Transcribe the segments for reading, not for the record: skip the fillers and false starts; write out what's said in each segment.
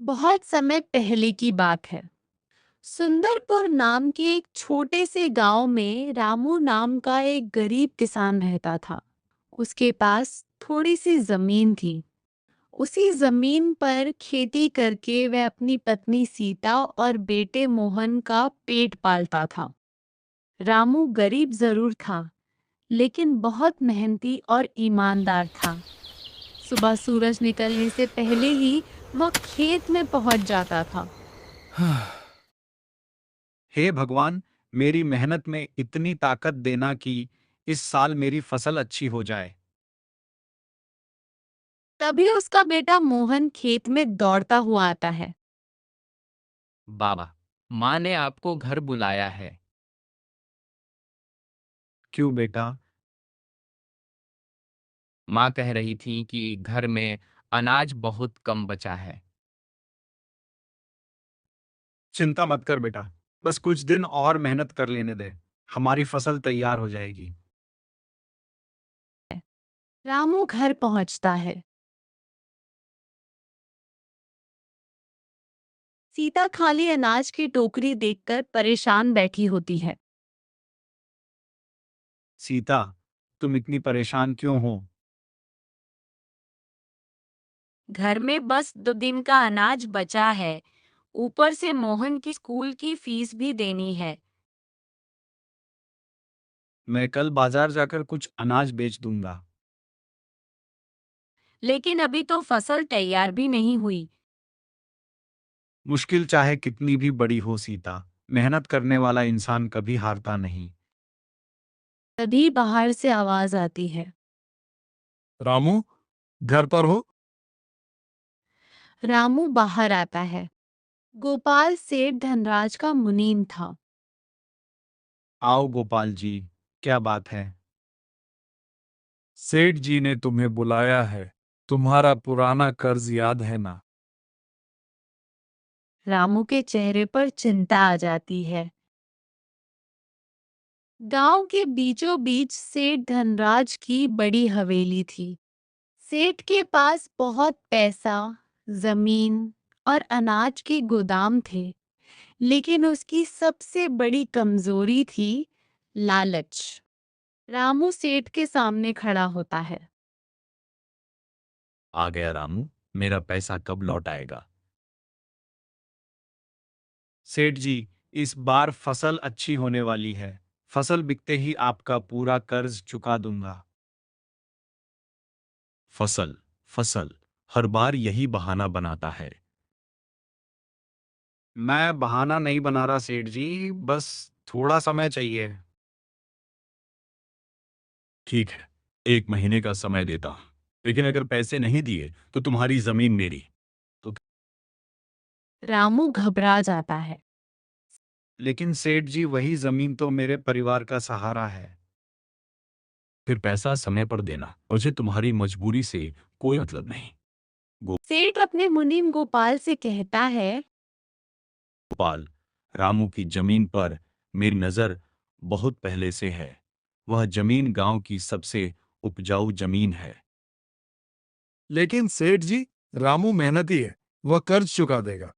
बहुत समय पहले की बात है। सुंदरपुर नाम के एक छोटे से गांव में रामू नाम का एक गरीब किसान रहता था। उसके पास थोड़ी सी जमीन थी। उसी जमीन पर खेती करके वह अपनी पत्नी सीता और बेटे मोहन का पेट पालता था। रामू गरीब जरूर था, लेकिन बहुत मेहनती और ईमानदार था। सुबह सूरज निकलने से पहले ही वह खेत में पहुंच जाता था। हे भगवान, मेरी मेहनत में इतनी ताकत देना कि इस साल मेरी फसल अच्छी हो जाए। तभी उसका बेटा मोहन खेत में दौड़ता हुआ आता है। बाबा, माँ ने आपको घर बुलाया है। क्यों बेटा? माँ कह रही थी कि घर में अनाज बहुत कम बचा है। चिंता मत कर बेटा, बस कुछ दिन और मेहनत कर लेने दे। हमारी फसल तैयार हो जाएगी। रामू घर पहुंचता है। सीता खाली अनाज की टोकरी देखकर परेशान बैठी होती है। सीता, तुम इतनी परेशान क्यों हो? घर में बस 2 दिन का अनाज बचा है। ऊपर से मोहन की स्कूल की फीस भी देनी है। मैं कल बाजार जाकर कुछ अनाज बेच दूंगा। लेकिन अभी तो फसल तैयार भी नहीं हुई। मुश्किल चाहे कितनी भी बड़ी हो सीता, मेहनत करने वाला इंसान कभी हारता नहीं। तभी बाहर से आवाज आती है। रामू, घर पर हो? रामू बाहर आता है। गोपाल सेठ धनराज का मुनीम था। आओ गोपाल जी, क्या बात है? सेठ जी ने तुम्हें बुलाया है। तुम्हारा पुराना कर्ज याद है ना? रामू के चेहरे पर चिंता आ जाती है। गांव के बीचों बीच सेठ धनराज की बड़ी हवेली थी। सेठ के पास बहुत पैसा, जमीन और अनाज के गोदाम थे, लेकिन उसकी सबसे बड़ी कमजोरी थी लालच। रामू सेठ के सामने खड़ा होता है। आ गया रामू। मेरा पैसा कब लौट आएगा? सेठ जी, इस बार फसल अच्छी होने वाली है। फसल बिकते ही आपका पूरा कर्ज चुका दूंगा। फसल, फसल, हर बार यही बहाना बनाता है। मैं बहाना नहीं बना रहा सेठ जी, बस थोड़ा समय चाहिए। ठीक है, 1 महीने का समय देता हूं। लेकिन अगर पैसे नहीं दिए तो तुम्हारी जमीन मेरी। तो रामू घबरा जाता है। लेकिन सेठ जी, वही जमीन तो मेरे परिवार का सहारा है। फिर पैसा समय पर देना। मुझे तुम्हारी मजबूरी से कोई मतलब नहीं। सेठ अपने मुनीम गोपाल से कहता है। गोपाल, रामू की जमीन पर मेरी नजर बहुत पहले से है। वह जमीन गांव की सबसे उपजाऊ जमीन है। लेकिन सेठ जी, रामू मेहनती है। वह कर्ज चुका देगा।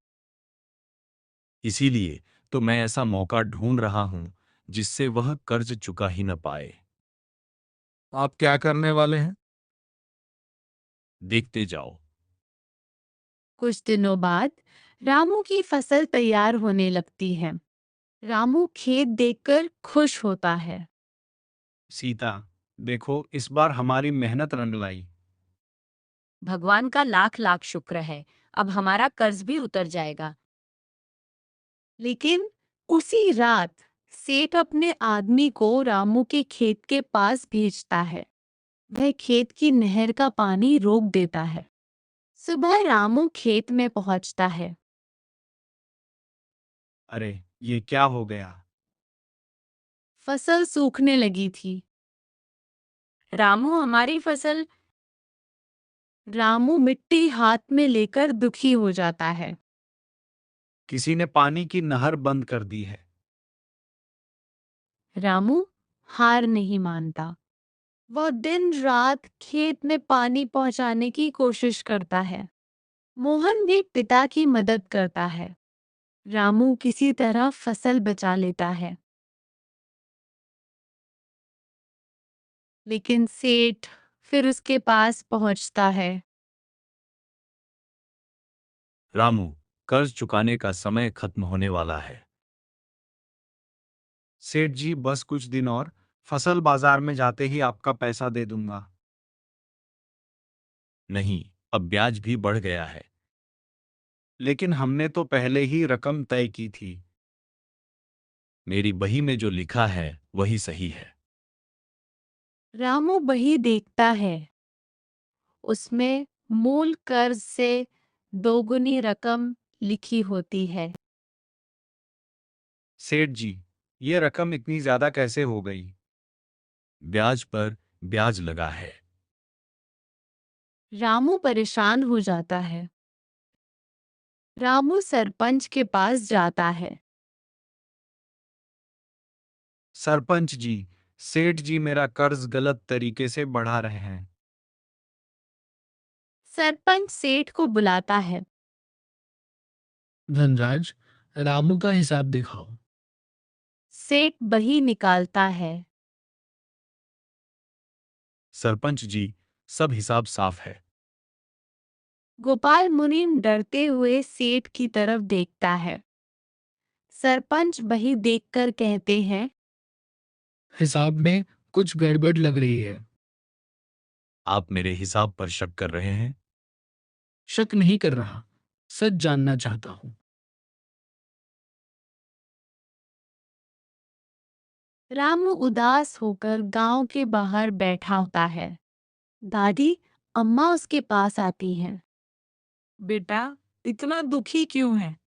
इसीलिए तो मैं ऐसा मौका ढूंढ रहा हूं जिससे वह कर्ज चुका ही न पाए। आप क्या करने वाले हैं? देखते जाओ। कुछ दिनों बाद रामू की फसल तैयार होने लगती है। रामू खेत देखकर खुश होता है। सीता, देखो इस बार हमारी मेहनत रंग लाई। भगवान का लाख लाख शुक्र है। अब हमारा कर्ज भी उतर जाएगा। लेकिन उसी रात सेठ अपने आदमी को रामू के खेत के पास भेजता है। वह खेत की नहर का पानी रोक देता है। सुबह रामू खेत में पहुंचता है। अरे, ये क्या हो गया? फसल सूखने लगी थी। रामू, हमारी फसल। रामू मिट्टी हाथ में लेकर दुखी हो जाता है। किसी ने पानी की नहर बंद कर दी है। रामू हार नहीं मानता। वह दिन रात खेत में पानी पहुंचाने की कोशिश करता है। मोहन भी पिता की मदद करता है। रामू किसी तरह फसल बचा लेता है। लेकिन सेठ फिर उसके पास पहुंचता है। रामू, कर्ज चुकाने का समय खत्म होने वाला है। सेठ जी, बस कुछ दिन और, फसल बाजार में जाते ही आपका पैसा दे दूंगा। नहीं, अब ब्याज भी बढ़ गया है। लेकिन हमने तो पहले ही रकम तय की थी। मेरी बही में जो लिखा है वही सही है। रामू बही देखता है। उसमें मूल कर्ज से दोगुनी रकम लिखी होती है। सेठ जी, ये रकम इतनी ज्यादा कैसे हो गई? ब्याज पर ब्याज लगा है। रामू परेशान हो जाता है। रामू सरपंच के पास जाता है। सरपंच जी, सेठ जी मेरा कर्ज गलत तरीके से बढ़ा रहे हैं। सरपंच सेठ को बुलाता है। धनराज, रामू का हिसाब दिखाओ। सेठ बही निकालता है। सरपंच जी, सब हिसाब साफ है। गोपाल मुनीम डरते हुए सेठ की तरफ देखता है। सरपंच बही देखकर कहते हैं, हिसाब में कुछ गड़बड़ लग रही है। आप मेरे हिसाब पर शक कर रहे हैं? शक नहीं कर रहा, सच जानना चाहता हूं। रामू उदास होकर गांव के बाहर बैठा होता है। दादी अम्मा उसके पास आती हैं। बेटा, इतना दुखी क्यों है?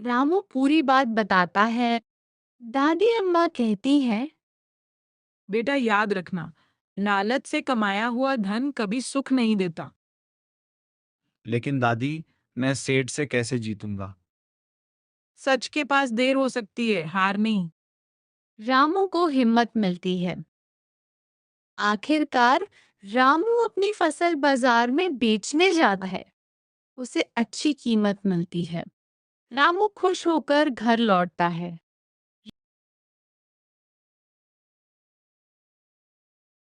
रामू पूरी बात बताता है। दादी अम्मा कहती हैं, बेटा याद रखना, लालच से कमाया हुआ धन कभी सुख नहीं देता। लेकिन दादी, मैं सेठ से कैसे जीतूंगा? सच के पास देर हो सकती है, हार नहीं। रामू को हिम्मत मिलती है। आखिरकार रामू अपनी फसल बाजार में बेचने जाता है। उसे अच्छी कीमत मिलती है। रामू खुश होकर घर लौटता है।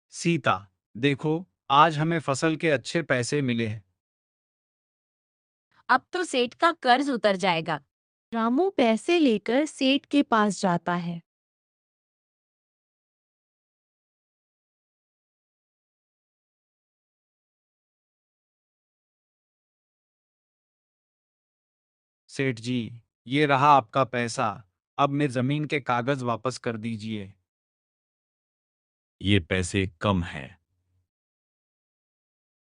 सीता, देखो, आज हमें फसल के अच्छे पैसे मिले हैं। अब तो सेठ का कर्ज उतर जाएगा। रामू पैसे लेकर सेठ के पास जाता है। सेठ जी, ये रहा आपका पैसा। अब मेरी जमीन के कागज वापस कर दीजिए। ये पैसे कम हैं।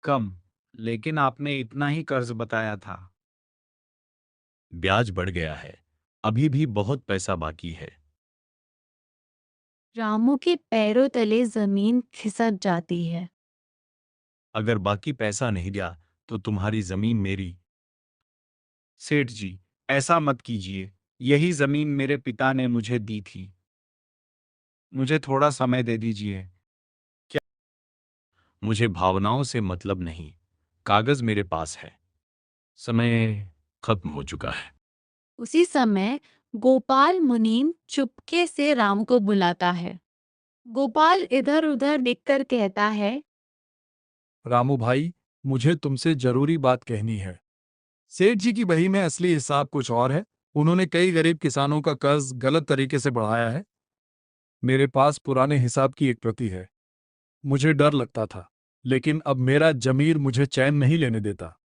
कम? लेकिन आपने इतना ही कर्ज बताया था। ब्याज बढ़ गया है। अभी भी बहुत पैसा बाकी है। रामू के पैरों तले जमीन खिसक जाती है। अगर बाकी पैसा नहीं दिया तो तुम्हारी जमीन मेरी। सेठ जी, ऐसा मत कीजिए। यही जमीन मेरे पिता ने मुझे दी थी। मुझे थोड़ा समय दे दीजिए। मुझे भावनाओं से मतलब नहीं। कागज मेरे पास है। समय खत्म हो चुका है। उसी समय गोपाल मुनीम चुपके से राम को बुलाता है। गोपाल इधर उधर देखकर कहता है, रामू भाई, मुझे तुमसे जरूरी बात कहनी है। सेठ जी की बही में असली हिसाब कुछ और है। उन्होंने कई गरीब किसानों का कर्ज गलत तरीके से बढ़ाया है। मेरे पास पुराने हिसाब की एक प्रति है। मुझे डर लगता था, लेकिन अब मेरा जमीर मुझे चैन नहीं लेने देता।